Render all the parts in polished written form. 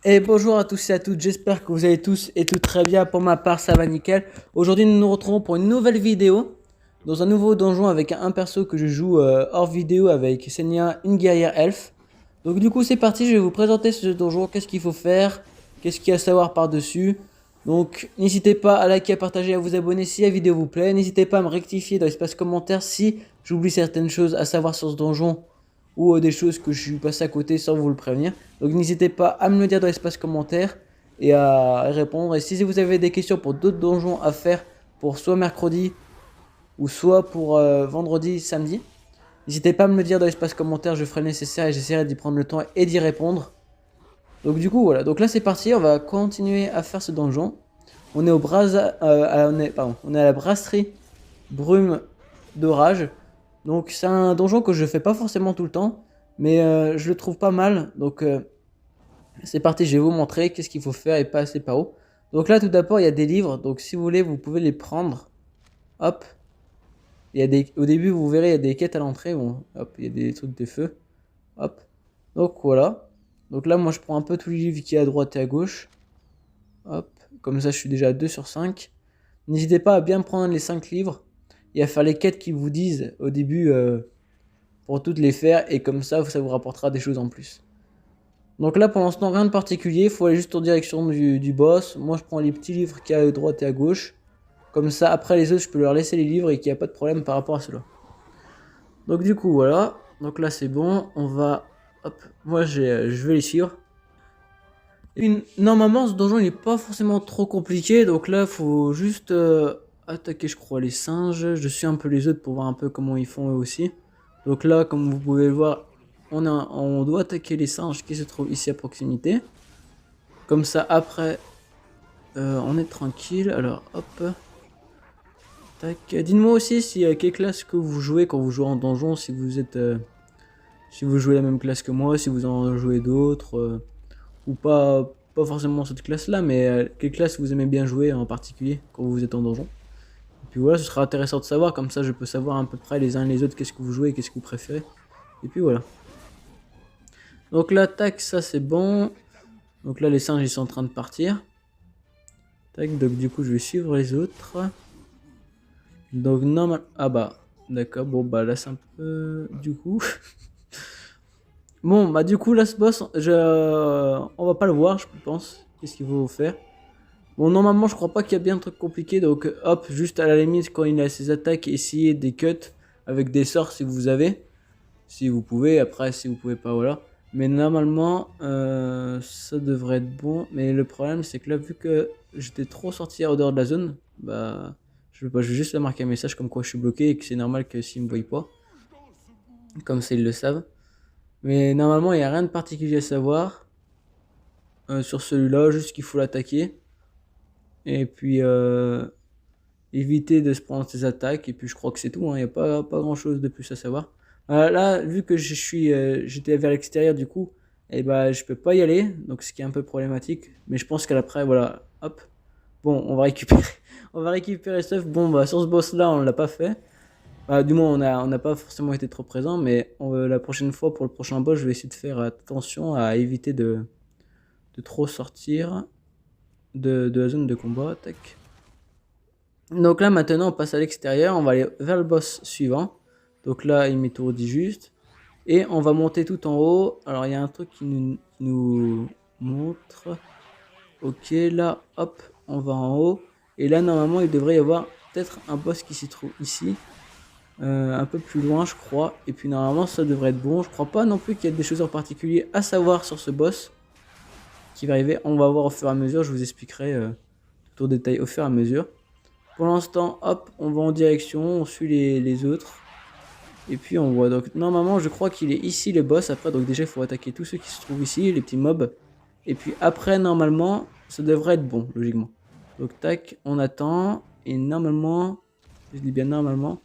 Et bonjour à tous et à toutes, j'espère que vous allez tous et toutes très bien. Pour ma part, ça va nickel. Aujourd'hui, nous nous retrouvons pour une nouvelle vidéo dans un nouveau donjon avec un perso que je joue hors vidéo avec Senia, une guerrière elfe. Donc du coup, c'est parti, je vais vous présenter ce donjon, qu'est-ce qu'il faut faire, qu'est-ce qu'il y a à savoir par-dessus. Donc n'hésitez pas à liker, à partager, à vous abonner si la vidéo vous plaît. N'hésitez pas à me rectifier dans l'espace commentaire si j'oublie certaines choses à savoir sur ce donjon ou des choses que je suis passé à côté sans vous le prévenir. Donc n'hésitez pas à me le dire dans l'espace commentaire et à répondre. Et si vous avez des questions pour d'autres donjons à faire pour soit mercredi ou soit pour vendredi, samedi, n'hésitez pas à me le dire dans l'espace commentaire, je ferai le nécessaire et j'essaierai d'y prendre le temps et d'y répondre. Donc du coup voilà, donc là c'est parti, on va continuer à faire ce donjon. On est on est à la brasserie Brume d'Orage. Donc c'est un donjon que je fais pas forcément tout le temps, mais je le trouve pas mal. Donc c'est parti, je vais vous montrer qu'est-ce qu'il faut faire et passer par où. Donc là tout d'abord il y a des livres, donc si vous voulez vous pouvez les prendre. Hop, au début vous verrez il y a des quêtes à l'entrée, bon, hop, il y a des trucs de feu. Hop, donc voilà. Donc là moi je prends un peu tous les livres qui est à droite et à gauche. Hop, comme ça je suis déjà à 2 sur 5. N'hésitez pas à bien prendre les 5 livres et à faire les quêtes qui vous disent au début pour toutes les faire, et comme ça vous rapportera des choses en plus. Donc là pour l'instant rien de particulier, il faut aller juste en direction du boss. Moi je prends les petits livres qui y a à droite et à gauche. Comme ça après les autres je peux leur laisser les livres et qu'il n'y a pas de problème par rapport à cela. Donc du coup voilà, donc là c'est bon, on va... Hop, moi je vais les suivre. Et normalement ce donjon il est pas forcément trop compliqué, donc là faut juste attaquer je crois les singes. Je suis un peu les autres pour voir un peu comment ils font eux aussi. Donc là comme vous pouvez le voir, on doit attaquer les singes qui se trouvent ici à proximité. Comme ça après on est tranquille. Alors hop, tac. Dites-moi aussi si quelle classe que vous jouez quand vous jouez en donjon, si vous êtes si vous jouez la même classe que moi, si vous en jouez d'autres ou pas forcément cette classe là, mais quelle classe vous aimez bien jouer en particulier quand vous êtes en donjon. Et puis voilà, ce sera intéressant de savoir, comme ça je peux savoir à peu près les uns et les autres qu'est-ce que vous jouez et qu'est-ce que vous préférez. Et puis voilà. Donc là, tac, ça c'est bon. Donc là les singes ils sont en train de partir. Tac, donc du coup je vais suivre les autres. Donc normal... Ah bah, d'accord, bon bah là c'est un peu... Du coup... Bon bah du coup là ce boss, on va pas le voir je pense. Qu'est-ce qu'il faut faire? Bon normalement je crois pas qu'il y a bien un truc compliqué, donc hop, juste à la limite quand il a ses attaques, essayez des cuts avec des sorts si vous avez. Si vous pouvez, après si vous pouvez pas voilà. Mais normalement ça devrait être bon. Mais le problème c'est que là vu que j'étais trop sorti en dehors de la zone, bah je vais juste leur marquer un message comme quoi je suis bloqué et que c'est normal que s'ils me voient pas. Comme ça ils le savent. Mais normalement il n'y a rien de particulier à savoir sur celui-là, juste qu'il faut l'attaquer. Et puis éviter de se prendre ses attaques. Et puis je crois que c'est tout, hein. Il n'y a pas grand chose de plus à savoir. Là, vu que j'étais vers l'extérieur du coup, et bah je peux pas y aller, donc ce qui est un peu problématique. Mais je pense qu'à l'après, voilà, hop. Bon, on va récupérer, on va récupérer stuff. Bon, bah sur ce boss-là, on l'a pas fait. Du moins, on n'a pas forcément été trop présent, mais la prochaine fois, pour le prochain boss, je vais essayer de faire attention à éviter de trop sortir de la zone de combat. Tac. Donc là maintenant on passe à l'extérieur, on va aller vers le boss suivant. Donc là il m'étourdit juste. Et on va monter tout en haut. Alors il y a un truc qui nous montre. Ok, là hop, on va en haut. Et là normalement il devrait y avoir peut-être un boss qui s'y trouve ici. Un peu plus loin je crois. Et puis normalement ça devrait être bon. Je crois pas non plus qu'il y ait des choses en particulier à savoir sur ce boss qui va arriver. On va voir au fur et à mesure, je vous expliquerai tout au détail au fur et à mesure. Pour l'instant, hop, on va en direction, on suit les autres. Et puis on voit, donc normalement je crois qu'il est ici le boss après, donc déjà il faut attaquer tous ceux qui se trouvent ici, les petits mobs. Et puis après normalement, ça devrait être bon, logiquement. Donc tac, on attend, et normalement, je dis bien normalement,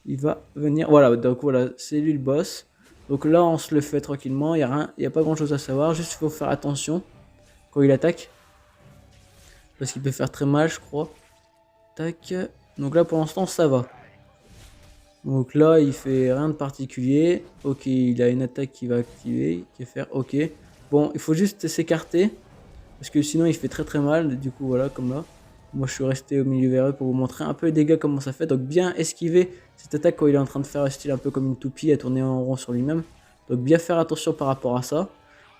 il va venir, voilà, donc voilà, c'est lui le boss. Donc là on se le fait tranquillement, il n'y a pas grand chose à savoir, juste il faut faire attention quand il attaque. Parce qu'il peut faire très mal je crois. Tac. Donc là pour l'instant ça va. Donc là il fait rien de particulier. Ok, il a une attaque qui va activer, qui va faire ok. Bon, il faut juste s'écarter Parce que sinon il fait très mal, du coup voilà, comme là. Moi je suis resté au milieu vers eux pour vous montrer un peu les dégâts, comment ça fait. Donc bien esquiver cette attaque quand il est en train de faire un style un peu comme une toupie, à tourner en rond sur lui-même. Donc bien faire attention par rapport à ça.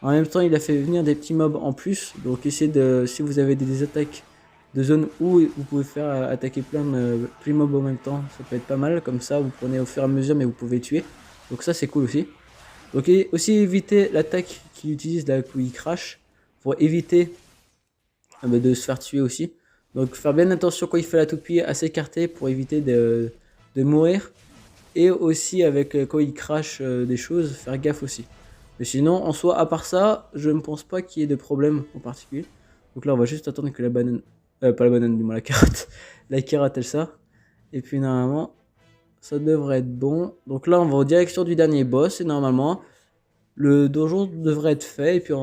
En même temps il a fait venir des petits mobs en plus. Donc essayez de, si vous avez des attaques de zone où vous pouvez faire attaquer plein de mobs en même temps, ça peut être pas mal. Comme ça vous prenez au fur et à mesure mais vous pouvez tuer. Donc ça c'est cool aussi. Donc aussi éviter l'attaque qui utilise là où il crash pour éviter de se faire tuer aussi. Donc faire bien attention quand il fait la toupie à s'écarter pour éviter de mourir. Et aussi avec quand il crache des choses, faire gaffe aussi. Mais sinon, en soi, à part ça, je ne pense pas qu'il y ait de problème en particulier. Donc là, on va juste attendre que la banane... pas la banane, du moins la carotte. La carotte, elle sort. Et puis normalement, ça devrait être bon. Donc là, on va en direction du dernier boss. Et normalement, le donjon devrait être fait. Et puis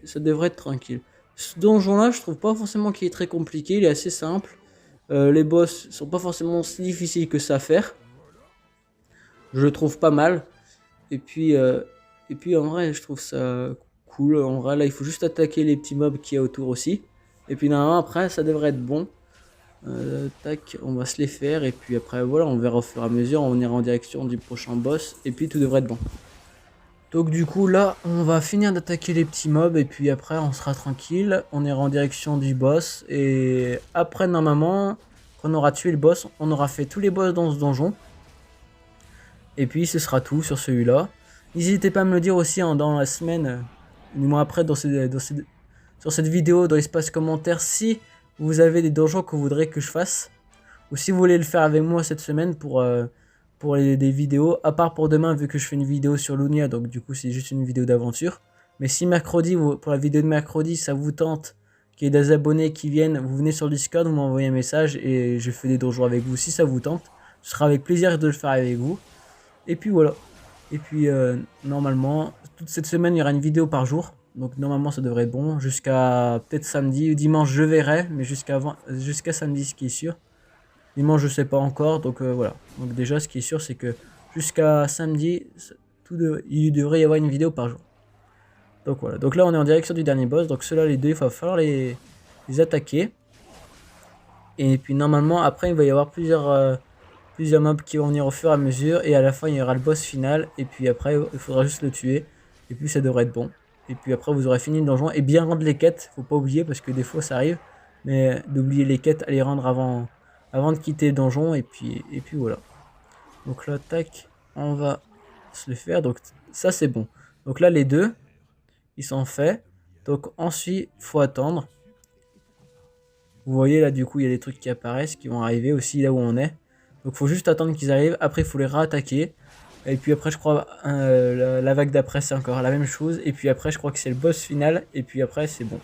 ça devrait être tranquille. Ce donjon là, je trouve pas forcément qu'il est très compliqué, il est assez simple. Les boss sont pas forcément si difficiles que ça à faire. Je le trouve pas mal. Et puis, en vrai, je trouve ça cool. En vrai, là, il faut juste attaquer les petits mobs qu'il y a autour aussi. Et puis normalement, après, ça devrait être bon. Tac, on va se les faire. Et puis après, voilà, on verra au fur et à mesure. On ira en direction du prochain boss. Et puis tout devrait être bon. Donc du coup là on va finir d'attaquer les petits mobs et puis après on sera tranquille, on ira en direction du boss et après normalement quand on aura tué le boss, on aura fait tous les boss dans ce donjon et puis ce sera tout sur celui-là. N'hésitez pas à me le dire aussi dans la semaine, du mois après sur cette vidéo dans l'espace commentaire si vous avez des donjons que vous voudrez que je fasse ou si vous voulez le faire avec moi cette semaine pour des vidéos, à part pour demain vu que je fais une vidéo sur Lunia, donc du coup c'est juste une vidéo d'aventure. Mais si mercredi, pour la vidéo de mercredi, ça vous tente, qu'il y ait des abonnés qui viennent, vous venez sur le Discord, vous m'envoyez un message et je fais des donjons avec vous si ça vous tente. Ce sera avec plaisir de le faire avec vous. Et puis voilà. Et puis normalement, toute cette semaine il y aura une vidéo par jour. Donc normalement ça devrait être bon. Jusqu'à peut-être samedi ou dimanche je verrai, mais jusqu'à samedi ce qui est sûr. Dimanche, je sais pas encore, donc voilà. Donc déjà, ce qui est sûr, c'est que jusqu'à samedi, il devrait y avoir une vidéo par jour. Donc voilà. Donc là, on est en direction du dernier boss. Donc ceux-là, les deux, il va falloir les attaquer. Et puis normalement, après, il va y avoir plusieurs mobs qui vont venir au fur et à mesure. Et à la fin, il y aura le boss final. Et puis après, il faudra juste le tuer. Et puis ça devrait être bon. Et puis après, vous aurez fini le donjon. Et bien rendre les quêtes. Faut pas oublier, parce que des fois, ça arrive. Mais d'oublier les quêtes, à les rendre avant de quitter le donjon et puis voilà. Donc là tac, on va se le faire. Donc ça c'est bon. Donc là les deux ils sont faits. Donc ensuite faut attendre. Vous voyez là du coup il y a des trucs qui apparaissent qui vont arriver aussi là où on est. Donc faut juste attendre qu'ils arrivent. Après il faut les réattaquer. Et puis après je crois la vague d'après c'est encore la même chose. Et puis après je crois que c'est le boss final. Et puis après c'est bon.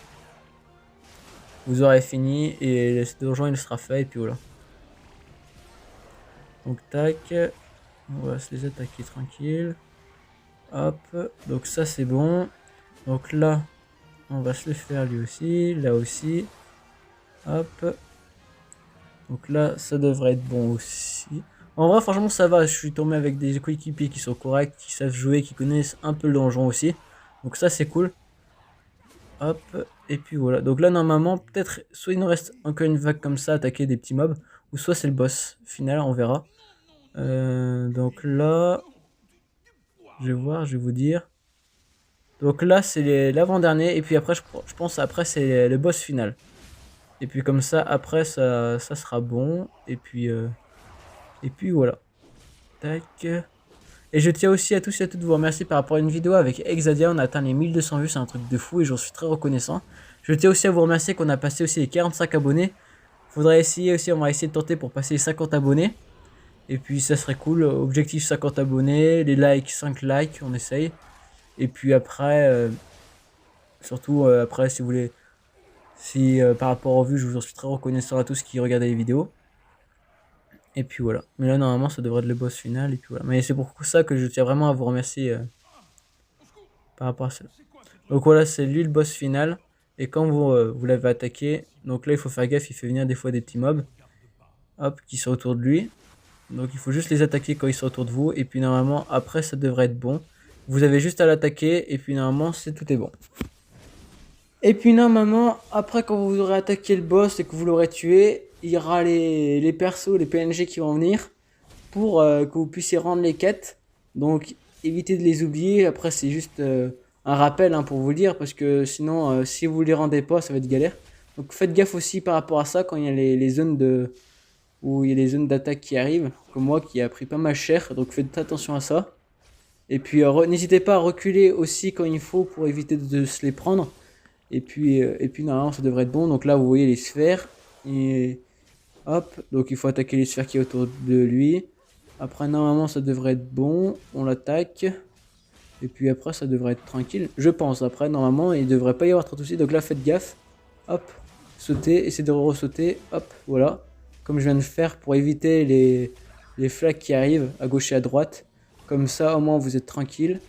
Vous aurez fini et le donjon il sera fait et puis voilà. Donc tac, on va se les attaquer tranquille. Hop, donc ça c'est bon. Donc là, on va se le faire lui aussi, là aussi. Hop. Donc là, ça devrait être bon aussi. En vrai, franchement, ça va. Je suis tombé avec des coéquipiers qui sont corrects, qui savent jouer, qui connaissent un peu le donjon aussi. Donc ça c'est cool. Hop, et puis voilà. Donc là, normalement, peut-être, soit il nous reste encore une vague comme ça, attaquer des petits mobs, ou soit c'est le boss final, on verra. Donc là, je vais voir, je vais vous dire. Donc là, c'est l'avant-dernier, et puis après, je pense, après, c'est le boss final. Et puis comme ça, après, ça sera bon, et puis voilà. Tac. Et je tiens aussi à tous et à toutes vous remercier par rapport à une vidéo avec Exadia, on a atteint les 1200 vues, c'est un truc de fou, et j'en suis très reconnaissant. Je tiens aussi à vous remercier qu'on a passé aussi les 45 abonnés. Faudrait essayer aussi, on va essayer de tenter pour passer les 50 abonnés. Et puis ça serait cool, objectif 50 abonnés, les likes 5 likes, on essaye. Et puis après, surtout après si vous voulez, si par rapport aux vues, je vous en suis très reconnaissant à tous qui regardaient les vidéos. Et puis voilà, mais là normalement ça devrait être le boss final, et puis voilà. Mais c'est pour ça que je tiens vraiment à vous remercier par rapport à ça. Donc voilà, c'est lui le boss final. Et quand vous l'avez attaqué, donc là il faut faire gaffe, il fait venir des fois des petits mobs. Hop, qui sont autour de lui. Donc il faut juste les attaquer quand ils sont autour de vous. Et puis normalement après ça devrait être bon. Vous avez juste à l'attaquer et puis normalement tout est bon. Et puis normalement, après quand vous aurez attaqué le boss et que vous l'aurez tué, il y aura les persos, les PNG qui vont venir pour que vous puissiez rendre les quêtes. Donc évitez de les oublier. Après c'est juste un rappel hein, pour vous le dire parce que sinon si vous les rendez pas ça va être galère. Donc faites gaffe aussi par rapport à ça quand il y a les zones de où il y a les zones d'attaque qui arrivent, comme moi qui a pris pas mal cher. Donc faites attention à ça. Et puis n'hésitez pas à reculer aussi quand il faut pour éviter de se les prendre. Et puis normalement ça devrait être bon. Donc là vous voyez les sphères. Et hop, donc il faut attaquer les sphères qui est autour de lui. Après normalement ça devrait être bon. On l'attaque. Et puis après ça devrait être tranquille. Je pense. Après normalement il devrait pas y avoir trop de soucis. Donc là faites gaffe. Hop, sautez, essayez de re-sauter. Hop, voilà. Comme je viens de faire pour éviter les flaques qui arrivent à gauche et à droite. Comme ça au moins vous êtes tranquille.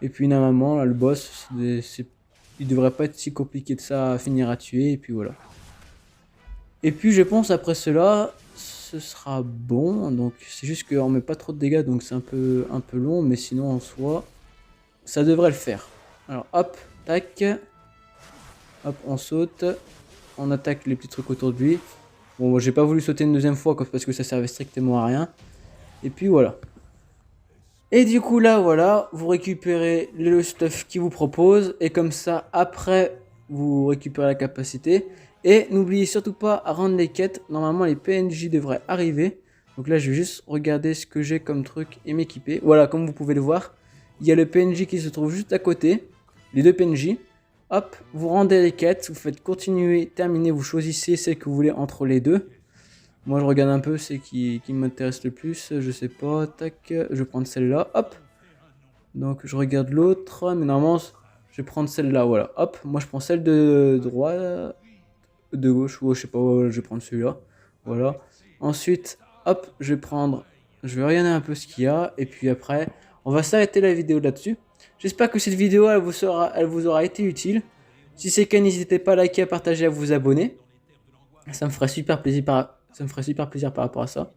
Et puis normalement là le boss il devrait pas être si compliqué de ça à finir à tuer. Et puis voilà. Et puis je pense après cela, ce sera bon. Donc c'est juste qu'on met pas trop de dégâts, donc c'est un peu long, mais sinon en soi, ça devrait le faire. Alors hop, tac, hop, on saute, on attaque les petits trucs autour de lui. Bon, moi j'ai pas voulu sauter une deuxième fois parce que ça servait strictement à rien. Et puis voilà. Et du coup là, voilà, vous récupérez le stuff qu'il vous propose, et comme ça, après, vous récupérez la capacité. Et n'oubliez surtout pas à rendre les quêtes, normalement les PNJ devraient arriver. Donc là, je vais juste regarder ce que j'ai comme truc et m'équiper. Voilà, comme vous pouvez le voir, il y a le PNJ qui se trouve juste à côté, les deux PNJ. Hop, vous rendez les quêtes, vous faites continuer, terminer, vous choisissez celle que vous voulez entre les deux. Moi je regarde un peu c'est qui m'intéresse le plus, je sais pas, tac, je vais prendre celle-là, hop. Donc je regarde l'autre, mais normalement je vais prendre celle-là, voilà, hop. Moi je prends celle de droite, de gauche, ou je sais pas, je vais prendre celui-là, voilà. Ensuite, hop, je vais regarder un peu ce qu'il y a, et puis après, on va s'arrêter la vidéo là-dessus. J'espère que cette vidéo elle vous aura été utile. Si c'est le cas, n'hésitez pas à liker, à partager, à vous abonner. Ça me ferait super plaisir par rapport à ça.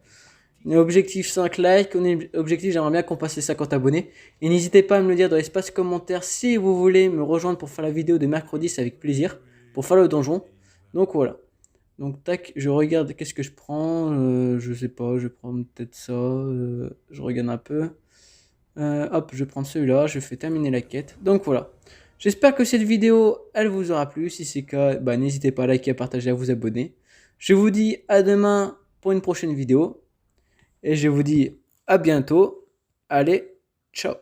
On est objectif 5 likes, on est objectif j'aimerais bien qu'on passe les 50 abonnés. Et n'hésitez pas à me le dire dans l'espace commentaire si vous voulez me rejoindre pour faire la vidéo de mercredi, c'est avec plaisir. Pour faire le donjon. Donc voilà. Donc tac, je regarde qu'est-ce que je prends. Je sais pas, je prends peut-être ça. Je regarde un peu. Hop, je vais prendre celui-là, je fais terminer la quête. Donc voilà. J'espère que cette vidéo, elle vous aura plu. Si c'est le cas, bah, n'hésitez pas à liker, à partager, à vous abonner. Je vous dis à demain pour une prochaine vidéo. Et je vous dis à bientôt. Allez, ciao.